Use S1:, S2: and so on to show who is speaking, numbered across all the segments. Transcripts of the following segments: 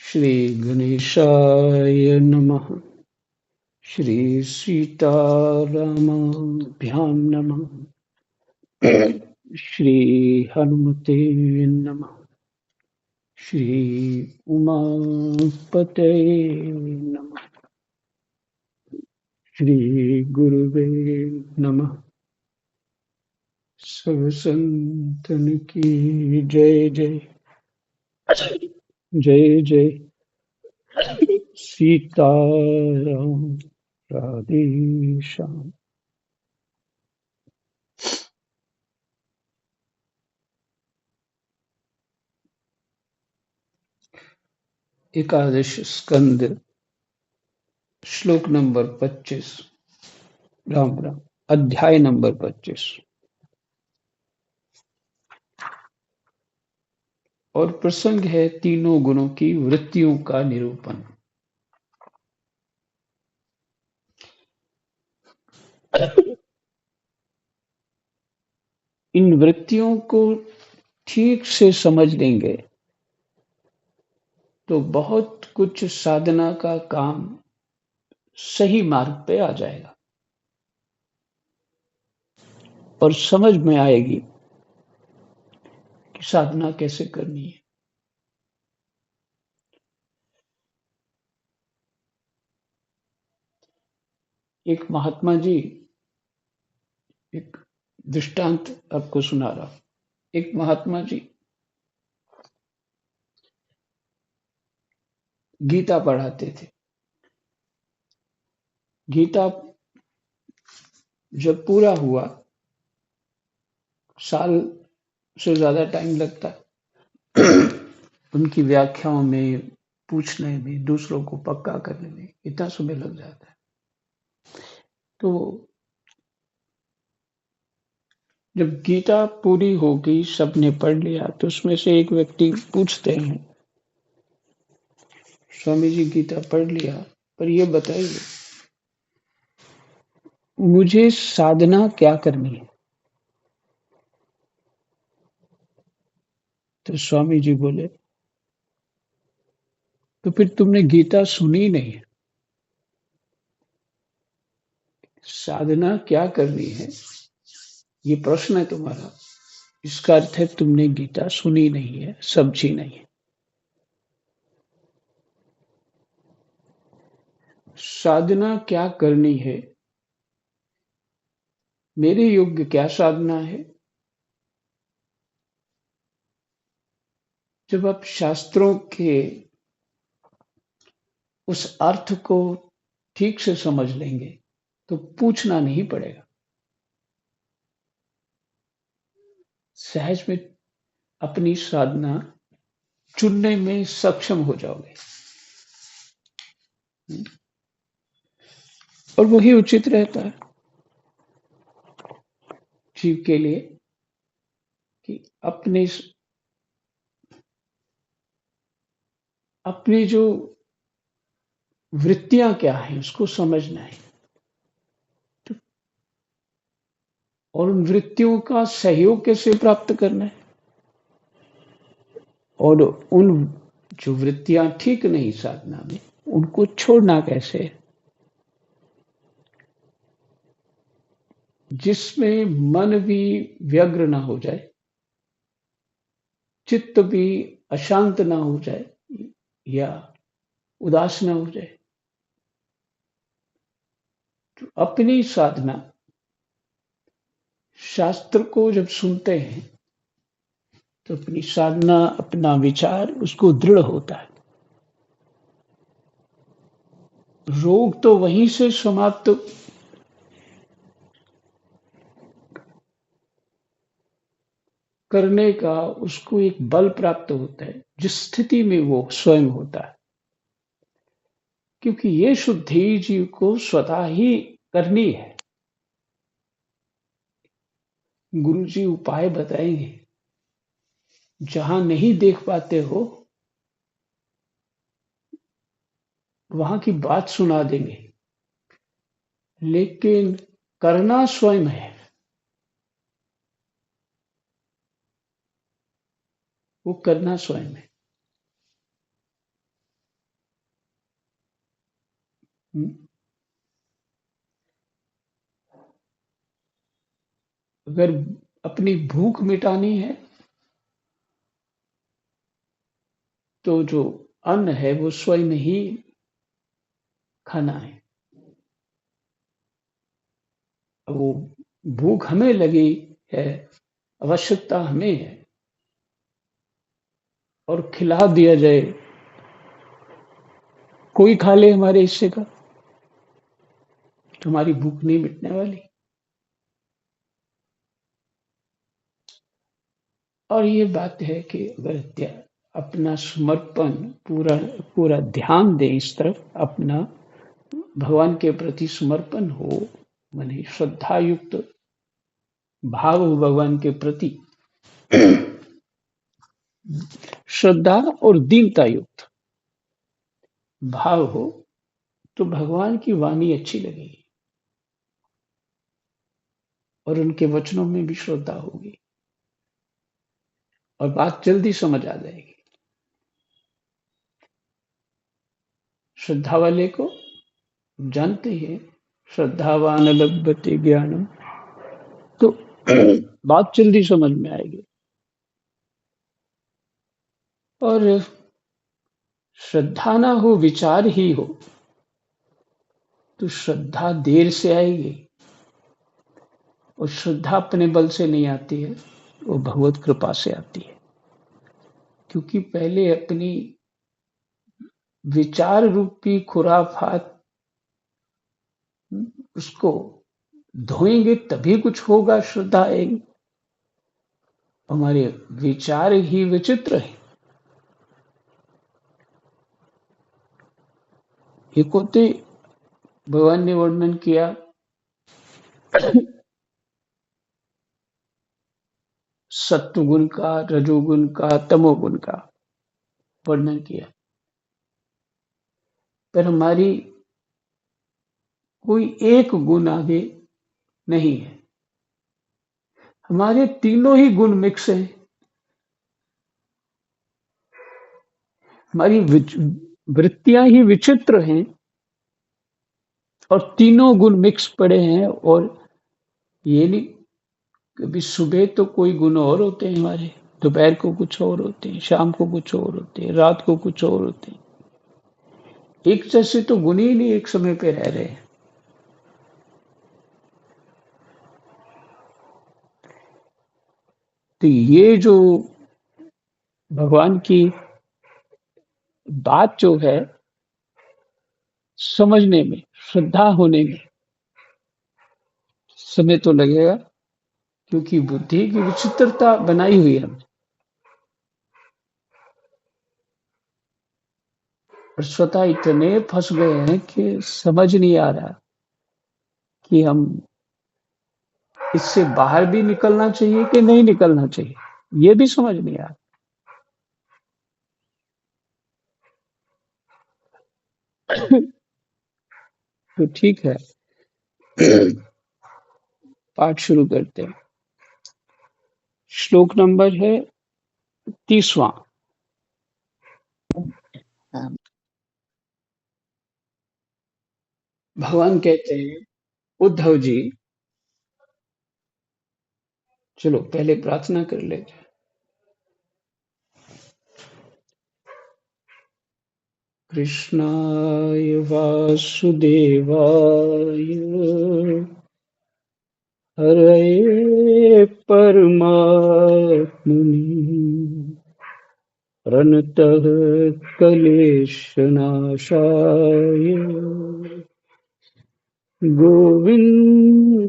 S1: श्री गणेशाय नमः। श्री सीतारामाभ्यां नमः। श्री हनुमते नमः। श्री उमापते नमः। श्री गुरुवे नमः। सब संतन की जय जय। जय जय सीताराम। राधे श्याम। एकादश स्कंद श्लोक नंबर 25। राम राम। अध्याय नंबर 25 और प्रसंग है तीनों गुणों की वृत्तियों का निरूपण। इन वृत्तियों को ठीक से समझ लेंगे तो बहुत कुछ साधना का काम सही मार्ग पे आ जाएगा और समझ में आएगी कि साधना कैसे करनी है। एक महात्मा जी, एक दृष्टांत आपको सुना रहा। एक महात्मा जी गीता पढ़ाते थे। गीता जब पूरा हुआ, साल से ज्यादा टाइम लगता है उनकी व्याख्याओं में, पूछने में, दूसरों को पक्का करने में इतना समय लग जाता है। तो जब गीता पूरी हो गई, सबने पढ़ लिया, तो उसमें से एक व्यक्ति पूछते हैं, स्वामी जी गीता पढ़ लिया, पर ये बताइए मुझे साधना क्या करनी है। तो स्वामी जी बोले, तो फिर तुमने गीता सुनी नहीं है। साधना क्या करनी है ये प्रश्न है तुम्हारा, इसका अर्थ है तुमने गीता सुनी नहीं है, समझी नहीं है। साधना क्या करनी है, मेरे योग्य क्या साधना है। जब आप शास्त्रों के उस अर्थ को ठीक से समझ लेंगे तो पूछना नहीं पड़ेगा, सहज में अपनी साधना चुनने में सक्षम हो जाओगे। और वही उचित रहता है जीव के लिए कि अपनी जो वृत्तियां क्या है उसको समझना है, और उन वृत्तियों का सहयोग कैसे प्राप्त करना है, और उन जो वृत्तियां ठीक नहीं साधना में, उनको छोड़ना कैसे है, जिसमें मन भी व्यग्र ना हो जाए, चित्त भी अशांत ना हो जाए या उदास ना हो जाए। तो अपनी साधना, शास्त्र को जब सुनते हैं तो अपनी साधना, अपना विचार उसको दृढ़ होता है। रोग तो वहीं से समाप्त करने का उसको एक बल प्राप्त होता है जिस स्थिति में वो स्वयं होता है, क्योंकि ये शुद्धि जीव को स्वतः ही करनी है। गुरु जी उपाय बताएंगे, जहां नहीं देख पाते हो वहां की बात सुना देंगे, लेकिन करना स्वयं है। वो करना स्वयं है। हम्म, अगर अपनी भूख मिटानी है तो जो अन्न है वो स्वयं ही खाना है। अब वो भूख हमें लगी है, आवश्यकता हमें है, और खिला दिया जाए, कोई खा ले हमारे हिस्से का, तो हमारी भूख नहीं मिटने वाली। और ये बात है कि अगर अपना समर्पण, पूरा पूरा ध्यान दें इस तरफ, अपना भगवान के प्रति समर्पण हो, माने श्रद्धा युक्त भाव हो भगवान के प्रति, श्रद्धा और दीनता युक्त भाव हो, तो भगवान की वाणी अच्छी लगेगी और उनके वचनों में भी श्रद्धा होगी और बात जल्दी समझ आ जाएगी। श्रद्धा वाले को जानते हैं, श्रद्धावान लभते ज्ञानम, तो बात जल्दी समझ में आएगी। और श्रद्धा ना हो, विचार ही हो, तो श्रद्धा देर से आएगी, और श्रद्धा अपने बल से नहीं आती है, वो भगवत कृपा से आती है। क्योंकि पहले अपनी विचार रूपी खुराफात, उसको धोएंगे तभी कुछ होगा, श्रद्धा आएगी। हमारे विचार ही विचित्र है। एक होते भगवान ने वर्णन किया सत्वगुण का, रजोगुण का, तमोगुण का वर्णन किया, पर हमारी कोई एक गुण आगे नहीं है, हमारे तीनों ही गुण मिक्स हैं। हमारी वृत्तियां ही विचित्र हैं और तीनों गुण मिक्स पड़े हैं। और ये नहीं, कभी सुबह तो कोई गुण और होते हैं हमारे, दोपहर को कुछ और होते हैं, शाम को कुछ और होते हैं, रात को कुछ और होते हैं। एक जैसे तो गुण ही नहीं एक समय पे रह रहे हैं। तो ये जो भगवान की बात जो है, समझने में, श्रद्धा होने में समय तो लगेगा, क्योंकि बुद्धि की विचित्रता बनाई हुई है हमने, और स्वतः इतने फंस गए हैं कि समझ नहीं आ रहा कि हम इससे बाहर भी निकलना चाहिए कि नहीं निकलना चाहिए, ये भी समझ नहीं आ रहा। तो ठीक है, पाठ शुरू करते हैं। श्लोक नंबर है 30वां। भगवान कहते हैं, उद्धव जी, चलो पहले प्रार्थना कर लेते हैं। कृष्णाय वासुदेवाय हरये परमात्मने प्रणतः क्लेशनाशाय गोविन्दाय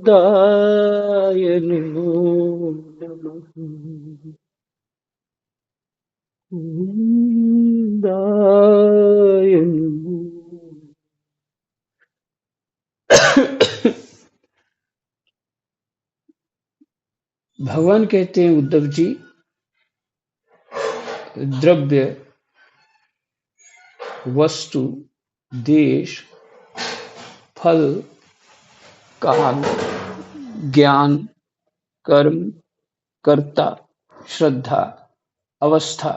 S1: नमो नमः। गोविन्दाय नमो। भगवान कहते हैं, उद्धव जी, द्रव्य, वस्तु, देश, फल, काल, ज्ञान, कर्म, कर्ता, श्रद्धा, अवस्था,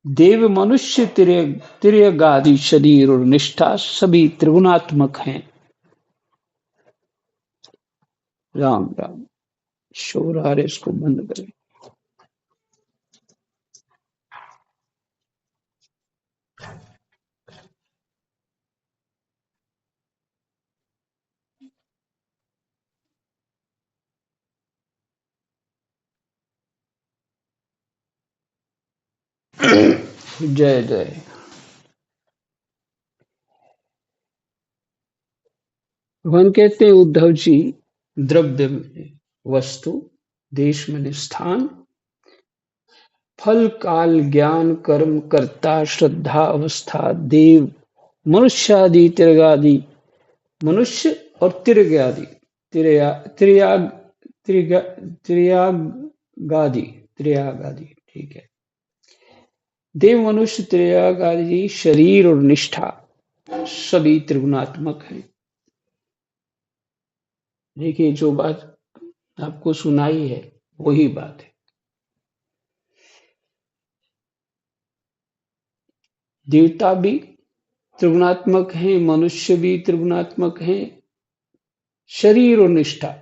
S1: देव मनुष्य तिर्यगादि शरीर और निष्ठा सभी त्रिगुणात्मक हैं। राम राम। शोर आ रहे, इसको बंद करें। जय जय। भगवान कहते हैं उद्धव जी, द्रव्य में वस्तु, देश में स्थान, फल काल ज्ञान कर्म कर्ता श्रद्धा अवस्था देव मनुष्यादि तिर्गादि, मनुष्य और तिर्गादि, त्रिया त्रियाग त्रिगा त्रियागादि, त्रियागादि, ठीक है। देव मनुष्य त्रियागादि शरीर और निष्ठा सभी त्रिगुणात्मक हैं। देखिए, जो बात आपको सुनाई है वही बात है। देवता भी त्रिगुणात्मक हैं, मनुष्य भी त्रिगुणात्मक हैं, शरीर और निष्ठा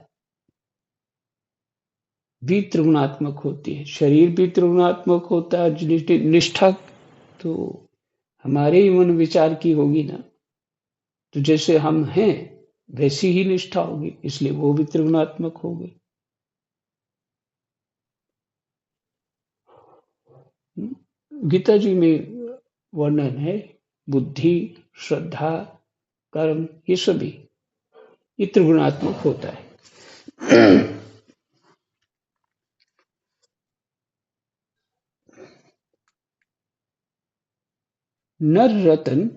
S1: भी त्रिगुणात्मक होती है। शरीर भी त्रिगुणात्मक होता है, निष्ठा तो हमारे ही मन विचार की होगी ना। तो जैसे हम हैं वैसी ही निष्ठा होगी, इसलिए वो भी त्रिगुणात्मक होगी। गीता जी में वर्णन है, बुद्धि, श्रद्धा, कर्म, ये सभी ये त्रिगुणात्मक होता है। नर रतन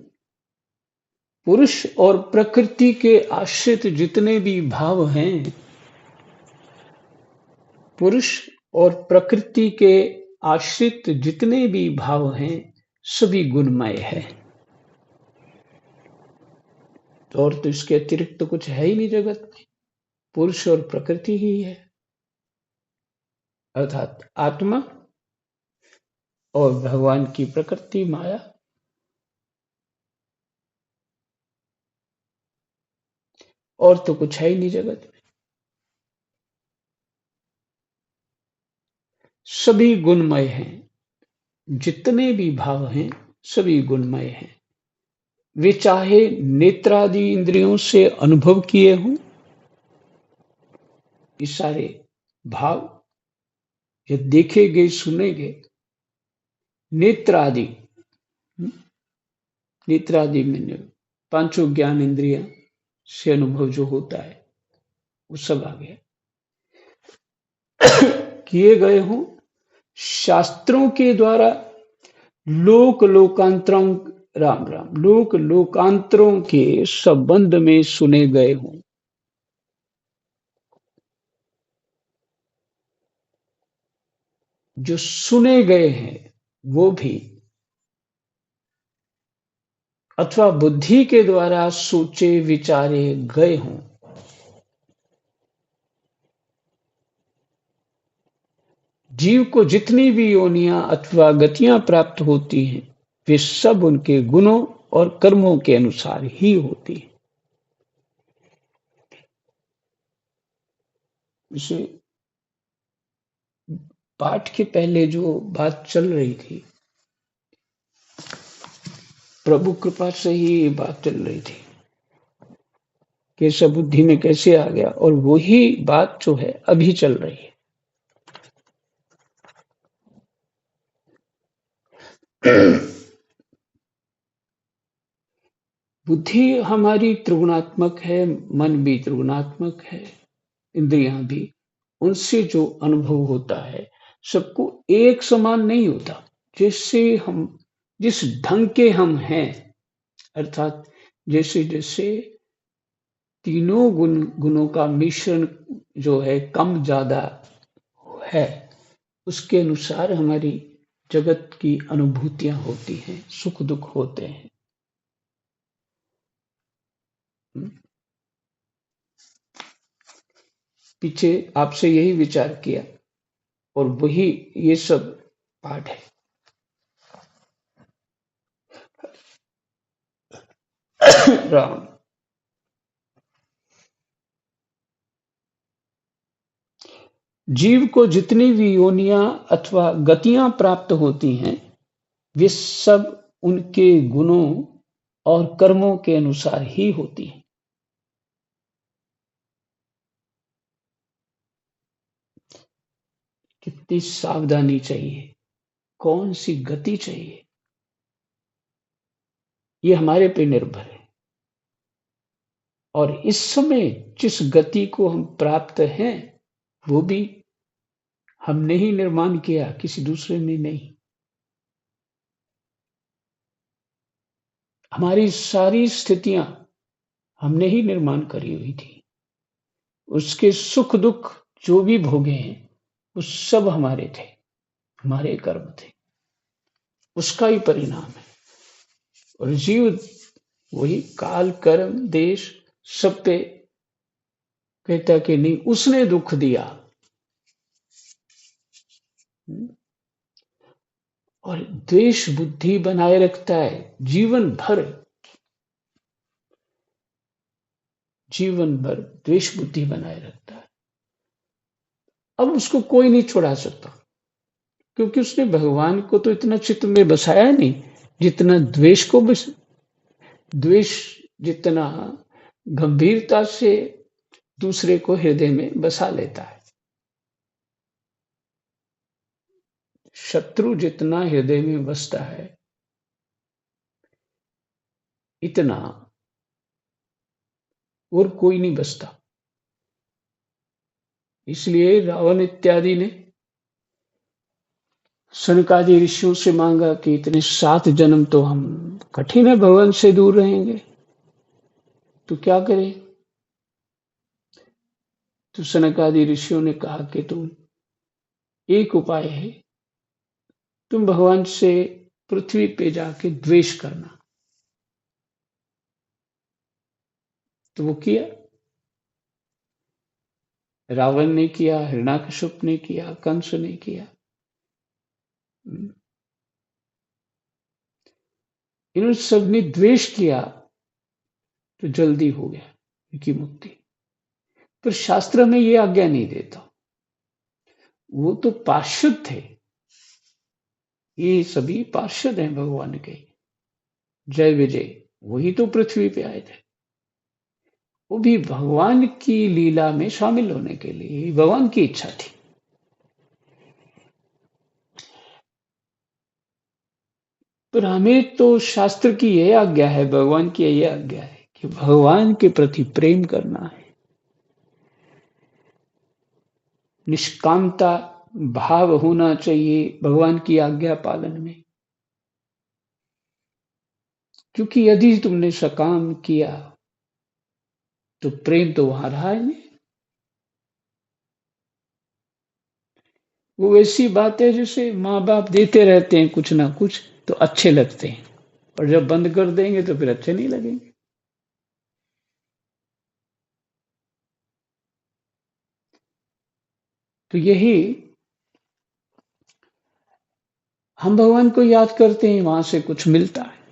S1: पुरुष और प्रकृति के आश्रित जितने भी भाव हैं, पुरुष और प्रकृति के आश्रित जितने भी भाव हैं, सभी गुणमय है। तो और तो इसके अतिरिक्त तो कुछ है ही नहीं जगत में, पुरुष और प्रकृति ही है, अर्थात आत्मा और भगवान की प्रकृति माया। और तो कुछ है ही नहीं जगत में। सभी गुणमय हैं, जितने भी भाव हैं सभी गुणमय हैं। वे चाहे नेत्रादि इंद्रियों से अनुभव किए हों, ये सारे भाव या देखे गए सुने गए, नेत्रादि, नेत्रादि में पांचों ज्ञान इंद्रियां से अनुभव जो होता है वो सब आ गया। किए गए हों, शास्त्रों के द्वारा लोक लोकांतरों, राम राम, लोक लोकांतरों के संबंध में सुने गए हों। जो सुने गए हैं वो भी, अथवा बुद्धि के द्वारा सोचे विचारे गए हों, जीव को जितनी भी योनियां अथवा गतियां प्राप्त होती हैं, वे सब उनके गुणों और कर्मों के अनुसार ही होती है। इसे पाठ के पहले जो बात चल रही थी, प्रभु कृपा से ही ये बात चल रही थी कि सब बुद्धि में कैसे आ गया, और वही बात जो है अभी चल रही है। बुद्धि हमारी त्रिगुणात्मक है, मन भी त्रिगुणात्मक है, इंद्रियां भी, उनसे जो अनुभव होता है सबको एक समान नहीं होता। जैसे हम, जिस ढंग के हम हैं, अर्थात जैसे जैसे तीनों गुणों का मिश्रण जो है कम ज्यादा है, उसके अनुसार हमारी जगत की अनुभूतियां होती हैं, सुख दुख होते हैं। पीछे आपसे यही विचार किया और वही ये सब पाठ है। राम। जीव को जितनी भी योनियां अथवा गतियां प्राप्त होती हैं, वे सब उनके गुणों और कर्मों के अनुसार ही होती हैं। कितनी सावधानी चाहिए, कौन सी गति चाहिए, ये हमारे पे निर्भर है। और इस समय जिस गति को हम प्राप्त हैं, वो भी हमने ही निर्माण किया, किसी दूसरे ने नहीं। हमारी सारी स्थितियां हमने ही निर्माण करी हुई थी। उसके सुख दुख जो भी भोगे हैं, वो सब हमारे थे, हमारे कर्म थे, उसका ही परिणाम है। और जीव वही काल कर्म देश सब पे कहता कि नहीं, उसने दुख दिया। और द्वेष बुद्धि बनाए रखता है जीवन भर, जीवन भर द्वेष बुद्धि बनाए रखता है। अब उसको कोई नहीं छुड़ा सकता, क्योंकि उसने भगवान को तो इतना चित्त में बसाया नहीं जितना द्वेष को बस। द्वेष जितना गंभीरता से दूसरे को हृदय में बसा लेता है, शत्रु जितना हृदय में बसता है, इतना और कोई नहीं बसता। इसलिए रावण इत्यादि ने सनकादि ऋषियों से मांगा कि इतने 7 जन्म तो हम कठिन है, भगवान से दूर रहेंगे, तो क्या करें? तो सनकादि ऋषियों ने कहा कि तुम, एक उपाय है, तुम भगवान से पृथ्वी पे जाके द्वेष करना। तो वो किया, रावण ने किया, हिरण्याकश्यप ने किया, कंस ने किया। इन्होंने सबने द्वेष किया, तो जल्दी हो गया इनकी मुक्ति। पर शास्त्र में ये आज्ञा नहीं देता। वो तो पार्षद थे, ये सभी पार्षद हैं भगवान के। जय विजय वही तो पृथ्वी पे आए थे, वो भी भगवान की लीला में शामिल होने के लिए, भगवान की इच्छा थी। पर हमें तो शास्त्र की यह आज्ञा है, भगवान की यह आज्ञा है कि भगवान के प्रति प्रेम करना है, निष्कामता भाव होना चाहिए भगवान की आज्ञा पालन में। क्योंकि यदि तुमने सकाम किया तो प्रेम तो वहां रहा ही नहीं। वो ऐसी बात है जैसे माँ बाप देते रहते हैं कुछ ना कुछ तो अच्छे लगते हैं, और जब बंद कर देंगे तो फिर अच्छे नहीं लगेंगे। तो यही हम भगवान को याद करते हैं, वहां से कुछ मिलता है।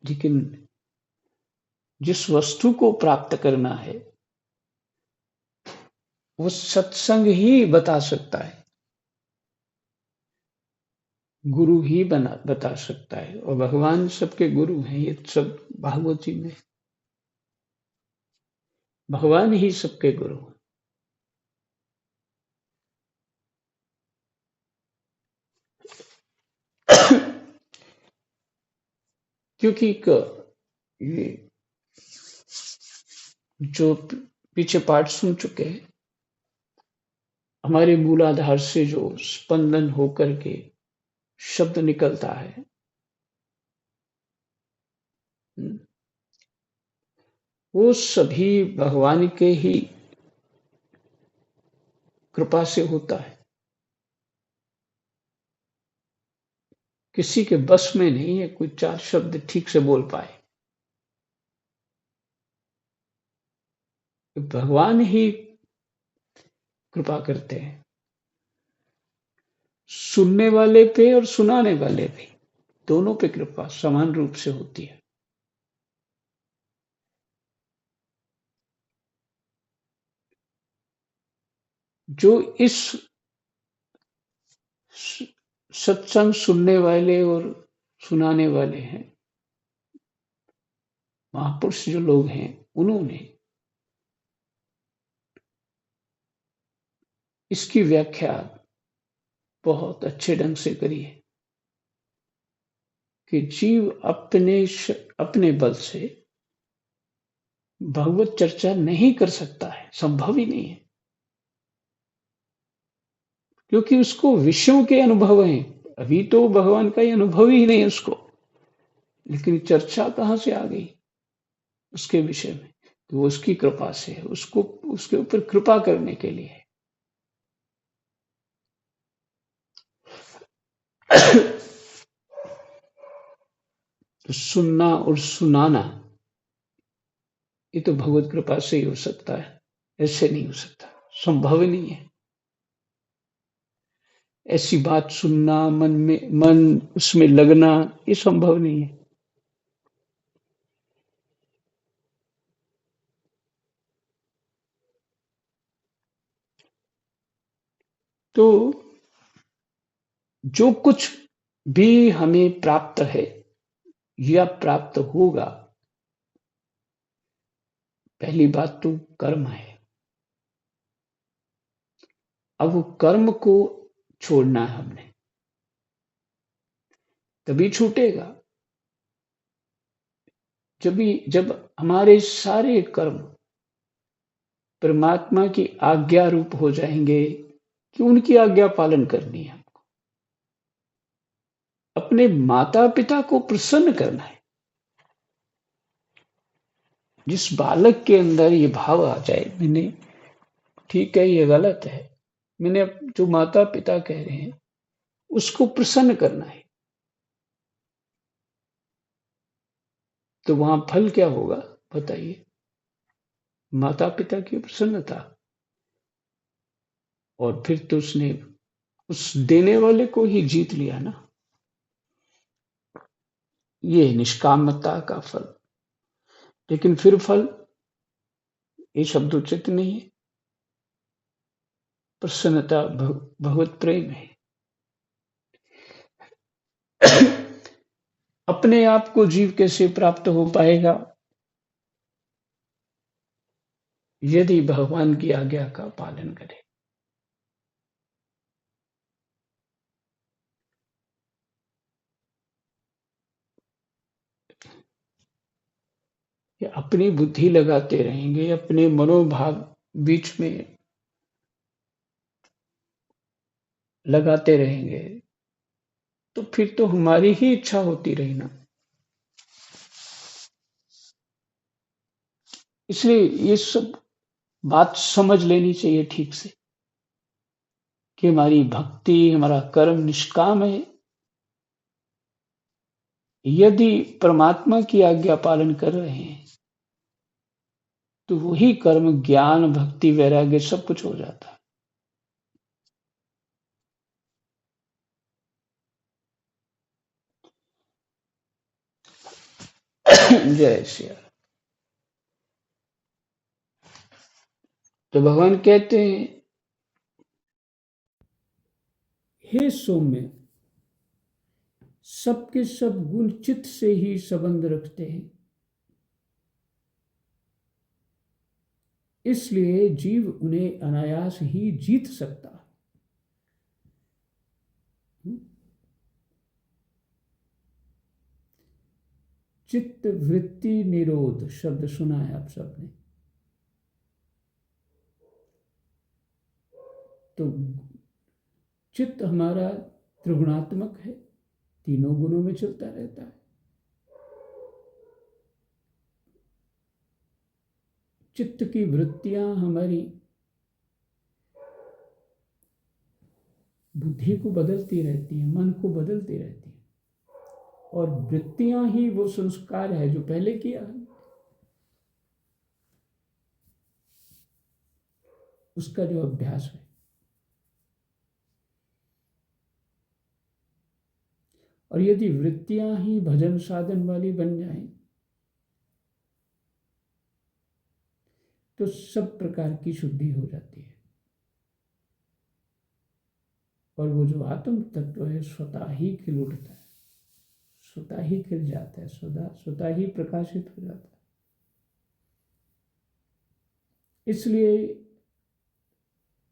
S1: लेकिन जिस वस्तु को प्राप्त करना है, वो सत्संग ही बता सकता है, गुरु ही बता सकता है। और भगवान सबके गुरु हैं, ये सब भागवत जी में भगवान ही सबके गुरु हैं। क्योंकि ये जो पीछे पाठ सुन चुके हैं, हमारे मूलाधार से जो स्पंदन होकर के शब्द निकलता है, वो सभी भगवान के ही कृपा से होता है। किसी के बस में नहीं है कोई 4 शब्द ठीक से बोल पाए। भगवान ही कृपा करते हैं, सुनने वाले पे और सुनाने वाले पे। दोनों पे कृपा समान रूप से होती है। जो इस सत्संग सुनने वाले और सुनाने वाले हैं, महापुरुष जो लोग हैं, उन्होंने इसकी व्याख्या बहुत अच्छे ढंग से करी है कि जीव अपने बल से भगवत चर्चा नहीं कर सकता है, संभव ही नहीं है, क्योंकि उसको विषयों के अनुभव हैं। अभी तो भगवान का ही अनुभव ही नहीं है उसको, लेकिन चर्चा कहाँ से आ गई उसके विषय में? तो वो उसकी कृपा से है, उसको उसके ऊपर कृपा करने के लिए है। तो सुनना और सुनाना ये तो भगवत कृपा से ही हो सकता है, ऐसे नहीं हो सकता, संभव ही नहीं है। ऐसी बात सुनना, मन उसमें लगना, ये संभव नहीं है। तो जो कुछ भी हमें प्राप्त है या प्राप्त होगा, पहली बात तो कर्म है। अब वो कर्म को छोड़ना है हमने, तभी छूटेगा। जब हमारे सारे कर्म परमात्मा की आज्ञा रूप हो जाएंगे कि उनकी आज्ञा पालन करनी है, हमको अपने माता पिता को प्रसन्न करना है। जिस बालक के अंदर ये भाव आ जाए, मैंने ठीक है ये गलत है, मैंने जो माता पिता कह रहे हैं उसको प्रसन्न करना है, तो वहां फल क्या होगा बताइए? माता पिता की प्रसन्नता। और फिर तो उसने उस देने वाले को ही जीत लिया ना। ये निष्कामता का फल। लेकिन फिर फल ये शब्दोचित नहीं है। प्रसन्नता भगवत प्रेम है। अपने आप को जीव कैसे प्राप्त हो पाएगा? यदि भगवान की आज्ञा का पालन करे। या अपनी बुद्धि लगाते रहेंगे, अपने मनोभाव बीच में लगाते रहेंगे, तो फिर तो हमारी ही इच्छा होती रही ना। इसलिए ये सब बात समझ लेनी चाहिए ठीक से कि हमारी भक्ति, हमारा कर्म निष्काम है। यदि परमात्मा की आज्ञा पालन कर रहे हैं तो वही कर्म ज्ञान, भक्ति, वैराग्य सब कुछ हो जाता है। जय श्री राम। तो भगवान कहते हैं, हे सौम्य, सबके सब गुण चित्त से ही संबंध रखते हैं, इसलिए जीव उन्हें अनायास ही जीत सकता है। चित्त वृत्ति निरोध शब्द सुना है आप सबने। तो चित्त हमारा त्रिगुणात्मक है, तीनों गुणों में चलता रहता है। चित्त की वृत्तियां हमारी बुद्धि को बदलती रहती हैं, मन को बदलती रहती हैं, और वृत्तियां ही वो संस्कार है जो पहले किया है, उसका जो अभ्यास है। और यदि वृत्तियां ही भजन साधन वाली बन जाएं तो सब प्रकार की शुद्धि हो जाती है और वो जो आत्म तत्व है स्वतः ही खिल उठता है, स्वतः ही खिल जाता है, स्वतः ही प्रकाशित हो जाता है। इसलिए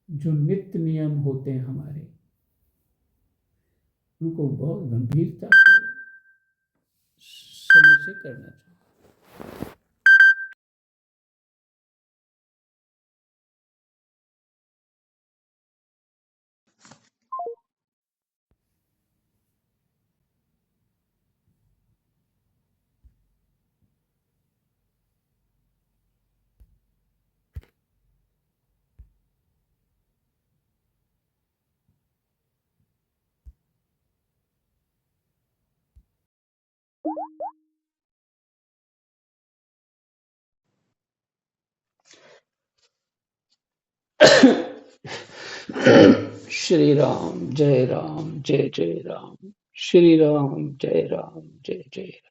S1: जो नित्य नियम होते हैं हमारे, उनको बहुत गंभीरता से समय से करना चाहिए। श्री राम जय राम, श्री राम जय जय राम।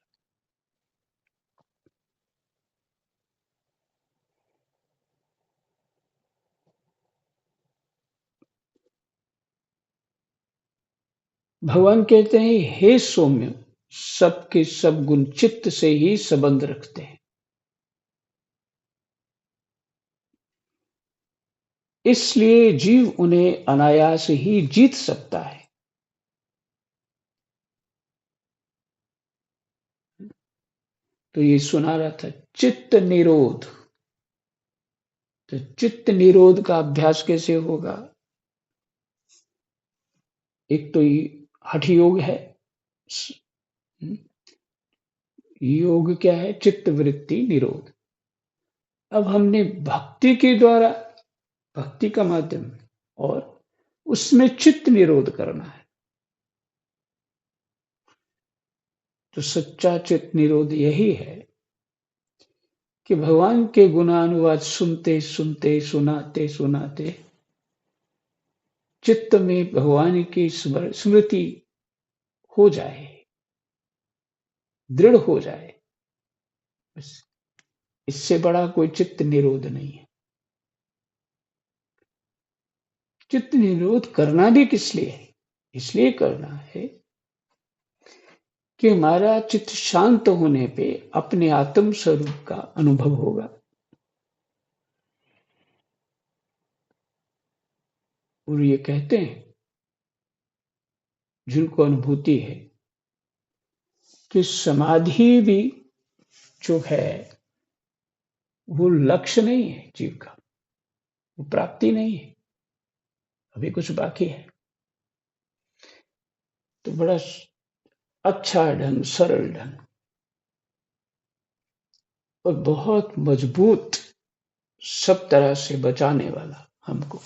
S1: भगवान कहते हैं, हे सौम्य, सबके सब गुण चित्त से ही संबंध रखते हैं, इसलिए जीव उन्हें अनायास ही जीत सकता है। तो ये सुना रहा था चित्त निरोध। तो चित्त निरोध का अभ्यास कैसे होगा? एक तो हठ योग है। योग क्या है? चित्त वृत्ति निरोध। अब हमने भक्ति के द्वारा, भक्ति का माध्यम और उसमें चित्त निरोध करना है। तो सच्चा चित्त निरोध यही है कि भगवान के गुणानुवाद सुनते सुनते, सुनाते सुनाते चित्त में भगवान की स्मृति हो जाए, दृढ़ हो जाए। बस, इससे बड़ा कोई चित्त निरोध नहीं है। चित्त निरोध करना भी किस लिए है? इसलिए करना है कि हमारा चित्त शांत होने पे अपने आत्म स्वरूप का अनुभव होगा। और ये कहते हैं, जिनको अनुभूति है, कि समाधि भी जो है वो लक्ष्य नहीं है जीव का, वो प्राप्ति नहीं है, अभी कुछ बाकी है। तो बड़ा अच्छा ढंग, सरल ढंग और बहुत मजबूत, सब तरह से बचाने वाला हमको,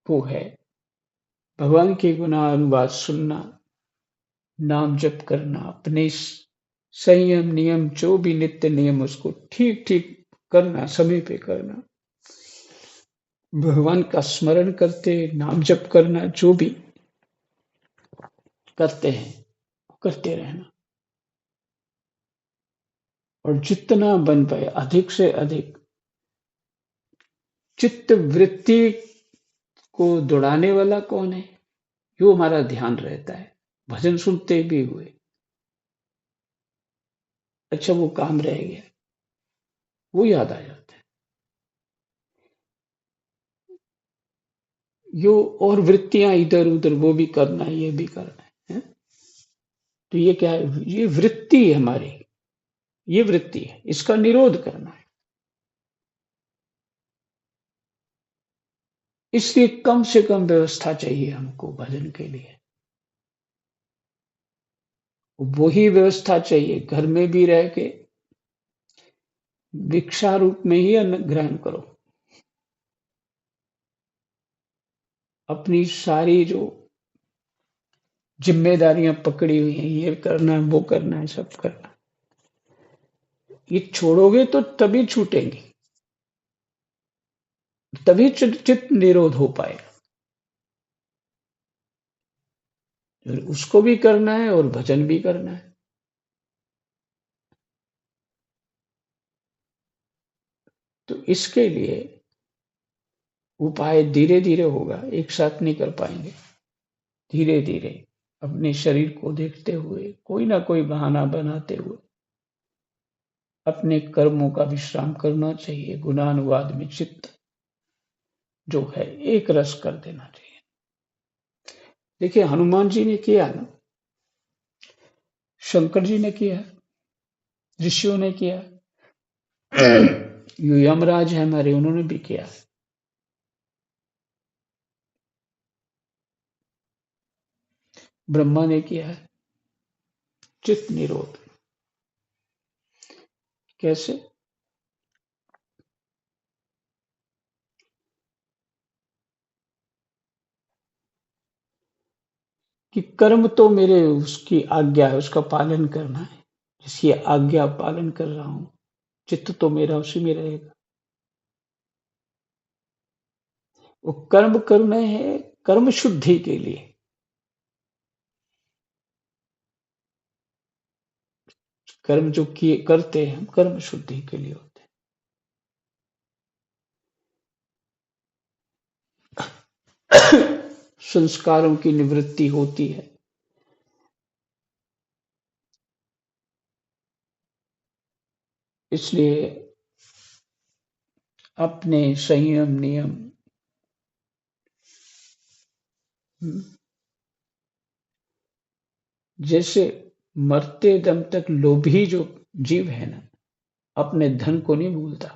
S1: वो है भगवान के गुणानुवाद सुनना, नाम जप करना, अपने संयम नियम जो भी नित्य नियम उसको ठीक ठीक करना, समय पे करना, भगवान का स्मरण करते, नाम जप करना, जो भी करते हैं करते रहना। और जितना बन पाए अधिक से अधिक चित्त वृत्ति को दौड़ाने वाला कौन है, यो हमारा ध्यान रहता है। भजन सुनते भी हुए अच्छा वो काम रह गया, वो याद आ जाता है। यो और वृत्तियां इधर उधर, वो भी करना है, ये भी करना है। तो ये क्या है? ये वृत्ति है हमारी, ये वृत्ति है, इसका निरोध करना है। इसलिए कम से कम व्यवस्था चाहिए हमको भजन के लिए। वही व्यवस्था चाहिए, घर में भी रह के भिक्षा रूप में ही अन्न ग्रहण करो। अपनी सारी जो जिम्मेदारियां पकड़ी हुई हैं, ये करना है, वो करना है, सब करना, ये छोड़ोगे तो तभी छूटेंगी, तभी चित्त निरोध हो पाएगा। और उसको भी करना है और भजन भी करना है। तो इसके लिए उपाय धीरे धीरे होगा, एक साथ नहीं कर पाएंगे। धीरे धीरे अपने शरीर को देखते हुए, कोई ना कोई बहाना बनाते हुए अपने कर्मों का विश्राम करना चाहिए। गुणानुवाद में चित्त जो है एक रस कर देना चाहिए। देखिए हनुमान जी ने किया ना, शंकर जी ने किया, ऋषियों ने किया, यमराज है हमारे, उन्होंने भी किया। ब्रह्मा ने किया है चित्त निरोध। कैसे? कि कर्म तो मेरे उसकी आज्ञा है, उसका पालन करना है, जिसकी आज्ञा पालन कर रहा हूं, चित्त तो मेरा उसी में रहेगा। वो कर्म करने हैं कर्म शुद्धि के लिए। कर्म जो किए करते हैं हम कर्म शुद्धि के लिए होते हैं। संस्कारों की निवृत्ति होती है। इसलिए अपने संयम नियम, जैसे मरते दम तक लोभी जो जीव है ना, अपने धन को नहीं भूलता।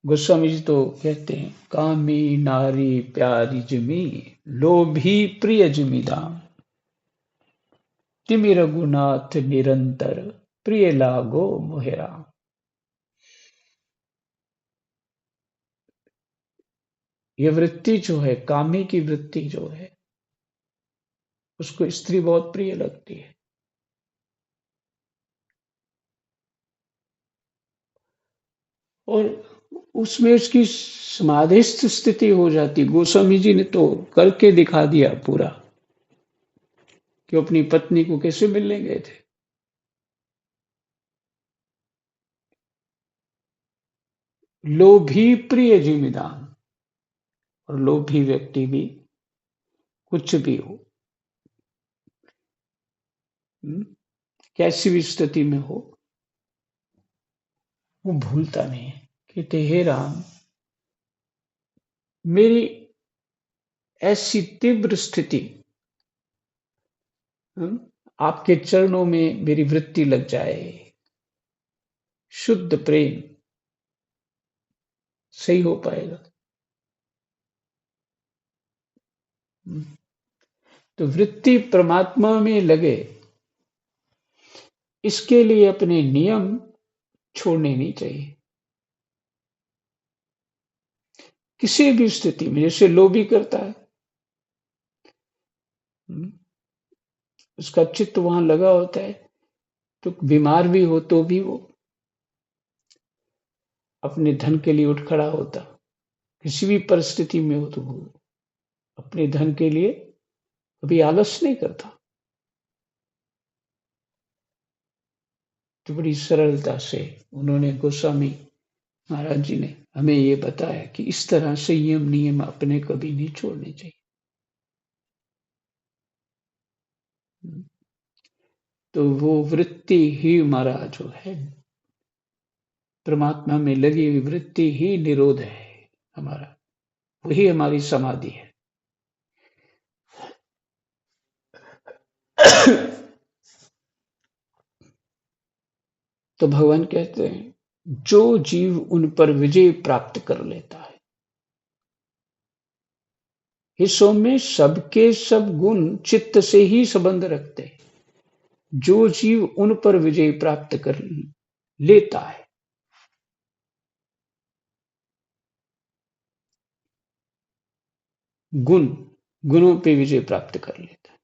S1: गोस्वामी जी तो कहते हैं, कामी नारी प्यारी जमी, लोभी प्रिय जमीदाम, तिमि रघुनाथ निरंतर, प्रिय लागो मोहेरा। ये वृत्ति जो है, कामी की वृत्ति जो है, उसको स्त्री बहुत प्रिय लगती है। और उसमें उसकी समाधिस्थ स्थिति हो जाती। गोस्वामी जी ने तो करके दिखा दिया पूरा, कि अपनी पत्नी को कैसे मिलने गए थे। लोभी प्रिय जिमीदान, और लोभी व्यक्ति भी कुछ भी हो, कैसी भी स्थिति में हो, वो भूलता नहीं है। कहते हे राम, मेरी ऐसी तीव्र स्थिति, आपके चरणों में मेरी वृत्ति लग जाए, शुद्ध प्रेम सही हो पाएगा। तो वृत्ति परमात्मा में लगे, इसके लिए अपने नियम छोड़ने नहीं चाहिए। किसी भी स्थिति में, जैसे लोभी करता है, उसका चित्त वहां लगा होता है, तो बीमार भी हो तो भी वो अपने धन के लिए उठ खड़ा होता। किसी भी परिस्थिति में हो तो वो अपने धन के लिए कभी आलस नहीं करता। तो बड़ी सरलता से उन्होंने, गोस्वामी महाराज जी ने हमें ये बताया कि इस तरह से यम नियम अपने कभी नहीं छोड़ने चाहिए। तो वो वृत्ति ही हमारा जो है, परमात्मा में लगी हुई वृत्ति ही निरोध है हमारा, वही हमारी समाधि है। तो भगवान कहते हैं, जो जीव उन पर विजय प्राप्त कर लेता है, हिस्सों में सबके सब गुण चित्त से ही संबंध रखते हैं। जो जीव उन पर विजय प्राप्त कर लेता है, गुणों पे विजय प्राप्त कर लेता है,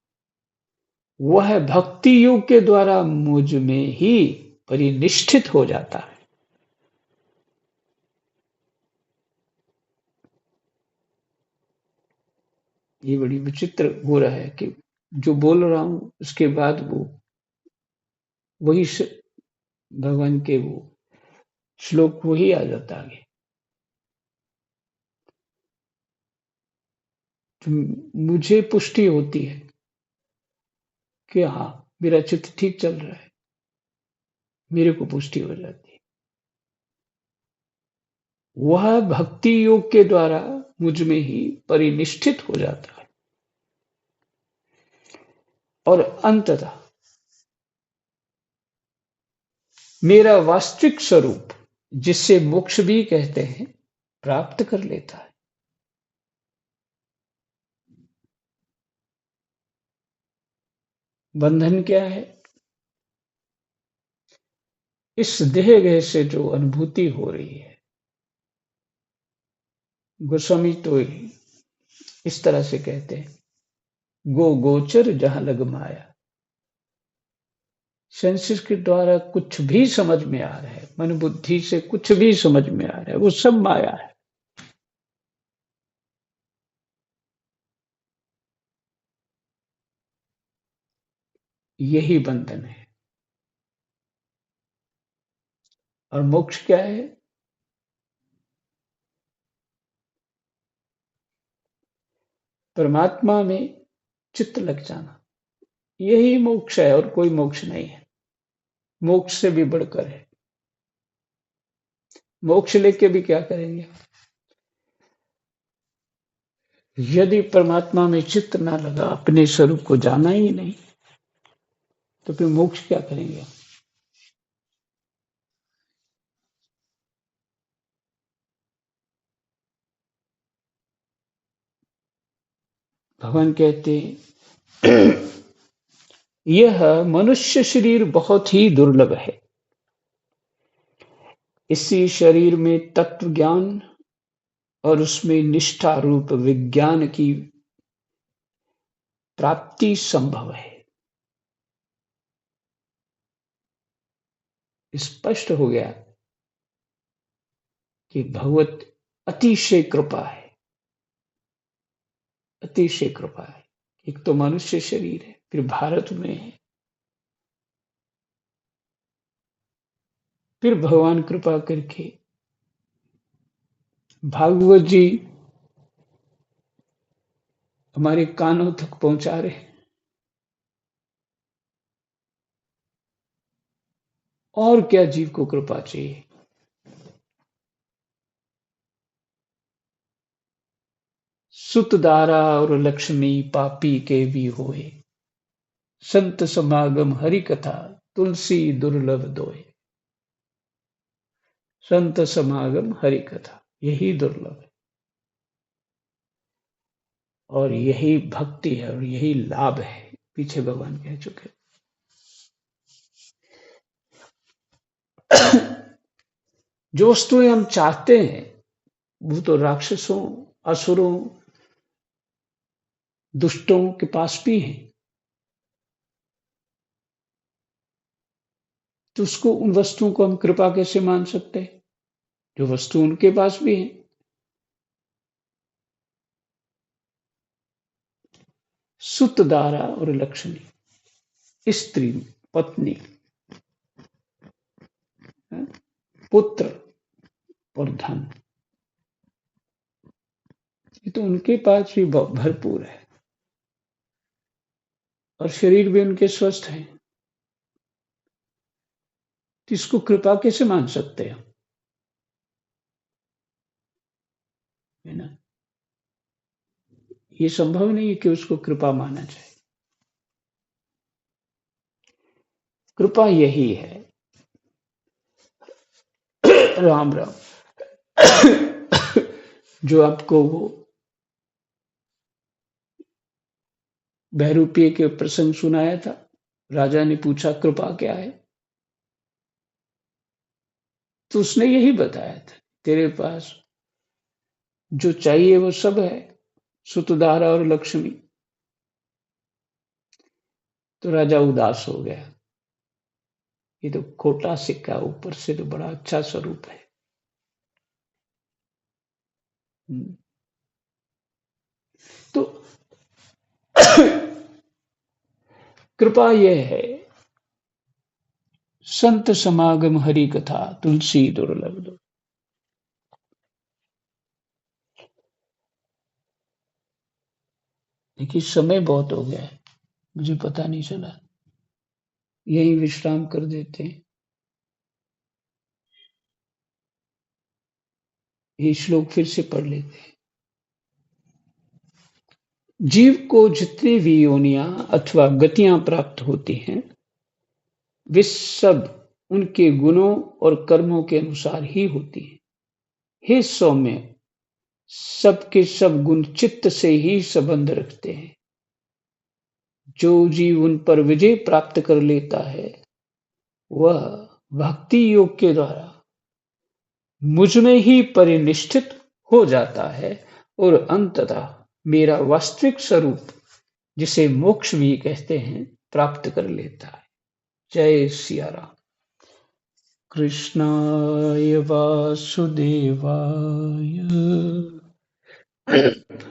S1: वह भक्ति योग के द्वारा मुझ में ही परिनिष्ठित हो जाता है। ये बड़ी विचित्र हो रहा है कि जो बोल रहा हूं उसके बाद वो वही भगवान के वो श्लोक वही आ जाता आगे। तो मुझे पुष्टि होती है कि हाँ, मेरा चित्त ठीक चल रहा है, मेरे को पुष्टि हो जाती है। वह भक्ति योग के द्वारा मुझ में ही परिनिष्ठित हो जाता है और अंततः मेरा वास्तविक स्वरूप, जिससे मोक्ष भी कहते हैं, प्राप्त कर लेता है। बंधन क्या है? इस देह से जो अनुभूति हो रही है। गोस्वामी तो इस तरह से कहते हैं, गो गोचर जहां लग माया। सेंसेस के द्वारा कुछ भी समझ में आ रहा है, मन बुद्धि से कुछ भी समझ में आ रहा है, वो सब माया है। यही बंधन है। और मोक्ष क्या है? परमात्मा में चित्त लग जाना, यही मोक्ष है और कोई मोक्ष नहीं है। मोक्ष से भी बढ़कर है। मोक्ष लेके भी क्या करेंगे? यदि परमात्मा में चित्त ना लगा, अपने स्वरूप को जाना ही नहीं, तो फिर मोक्ष क्या करेंगे? भगवान कहते हैं, यह मनुष्य शरीर बहुत ही दुर्लभ है। इसी शरीर में तत्व ज्ञान और उसमें निष्ठा रूप विज्ञान की प्राप्ति संभव है। स्पष्ट हो गया कि भगवत अतिशय कृपा है। अतिशय कृपा है। एक तो मनुष्य शरीर है, फिर भारत में है, फिर भगवान कृपा करके भागवत जी हमारे कानों तक पहुंचा रहे हैं। और क्या जीव को कृपा चाहिए? सुत दारा और लक्ष्मी पापी के भी होए, संत समागम हरि कथा तुलसी दुर्लभ दोए। संत समागम हरि कथा, यही दुर्लभ है और यही भक्ति है और यही लाभ है। पीछे भगवान कह चुके। जो वस्तुएं हम चाहते हैं वो तो राक्षसों, असुरों, दुष्टों के पास भी है, तो उसको, उन वस्तुओं को हम कृपा कैसे मान सकते हैं जो वस्तु उनके पास भी है? सुत दारा और लक्ष्मी, स्त्री, पत्नी, पुत्र और धन, ये तो उनके पास भी भरपूर है और शरीर भी उनके स्वस्थ है। तो इसको कृपा कैसे मान सकते हैं? है ना? ये संभव नहीं है कि उसको कृपा माना जाए। कृपा यही है। राम राम। जो आपको वो बहरूपीय के प्रसंग सुनाया था, राजा ने पूछा कृपा क्या है, तो उसने यही बताया था, तेरे पास जो चाहिए वो सब है, सुतधारा और लक्ष्मी। तो राजा उदास हो गया, ये तो खोटा सिक्का, ऊपर से तो बड़ा अच्छा स्वरूप है। तो कृपा यह है, संत समागम हरि कथा, तुलसी दुर्लभ दो। देखिए समय बहुत हो गया है, मुझे पता नहीं चला, यही विश्राम कर देते हैं। ये श्लोक फिर से पढ़ लेते हैं। जीव को जितनी भी योनियां अथवा गतियां प्राप्त होती हैं, वे सब उनके गुणों और कर्मों के अनुसार ही होती हैं। हे सौम्य, सबके सब गुण चित्त से ही संबंध रखते हैं। जो जीव उन पर विजय प्राप्त कर लेता है, वह भक्ति योग के द्वारा मुझ में ही परिनिष्ठित हो जाता है और अंततः मेरा वास्तविक स्वरूप, जिसे मोक्ष भी कहते हैं, प्राप्त कर लेता है। जय सिया राम। कृष्णाय वासुदेवाय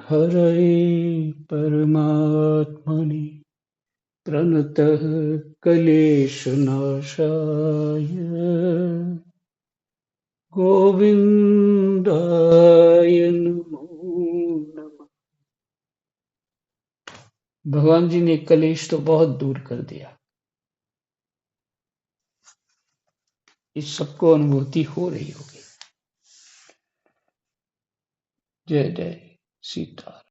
S1: हरये परमात्मने प्रणतः क्लेशनाशाय गोविंदाय नमो नमः। भगवान जी ने कलेश तो बहुत दूर कर दिया, इस सबको अनुभूति हो रही होगी। जय जय सीता।